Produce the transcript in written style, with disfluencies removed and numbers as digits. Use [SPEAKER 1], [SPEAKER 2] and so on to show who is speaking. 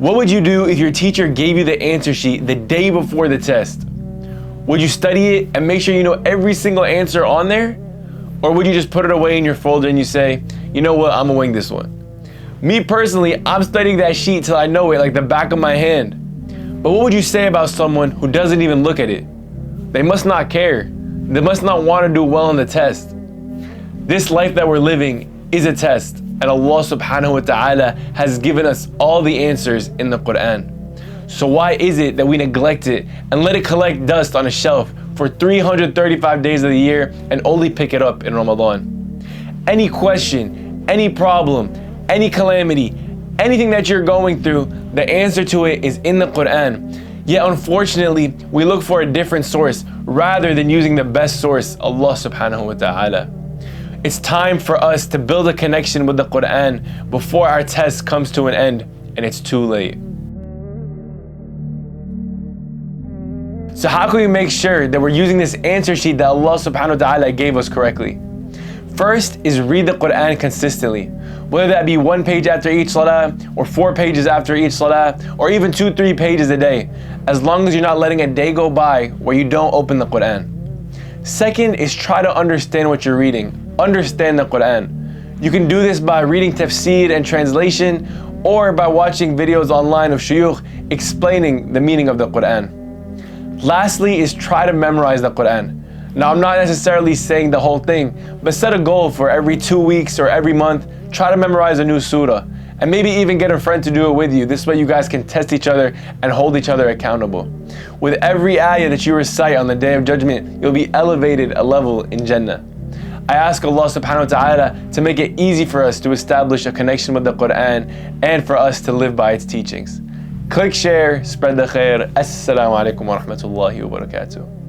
[SPEAKER 1] What would you do if your teacher gave you the answer sheet the day before the test? Would you study it and make sure you know every single answer on there? Or would you just put it away in your folder and you say, you know what, I'm gonna wing this one? Me personally, I'm studying that sheet till I know it like the back of my hand. But what would you say about someone who doesn't even look at it? They must not care. They must not want to do well on the test. This life that we're living is a test, and Allah subhanahu wa ta'ala has given us all the answers in the Quran. So why is it that we neglect it and let it collect dust on a shelf for 335 days of the year and only pick it up in Ramadan? Any question, any problem, any calamity, anything that you're going through, the answer to it is in the Quran. Yet unfortunately, we look for a different source rather than using the best source, Allah subhanahu wa ta'ala. It's time for us to build a connection with the Quran before our test comes to an end and it's too late. So how can we make sure that we're using this answer sheet that Allah subhanahu wa ta'ala gave us correctly? First is read the Quran consistently, whether that be 1 page after each salah, or 4 pages after each salah, or even 2-3 pages a day, as long as you're not letting a day go by where you don't open the Quran. Second is try to understand what you're reading. Understand the Quran. You can do this by reading tafsir and translation, or by watching videos online of shuyukh explaining the meaning of the Quran. Lastly is try to memorize the Quran. Now, I'm not necessarily saying the whole thing, but set a goal for every 2 weeks or every month, try to memorize a new surah, and maybe even get a friend to do it with you. This way you guys can test each other and hold each other accountable. With every ayah that you recite on the Day of Judgment, you'll be elevated a level in Jannah. I ask Allah subhanahu wa ta'ala to make it easy for us to establish a connection with the Quran and for us to live by its teachings. Click share, spread the khair. Assalamu alaikum wa rahmatullahi wa barakatuh.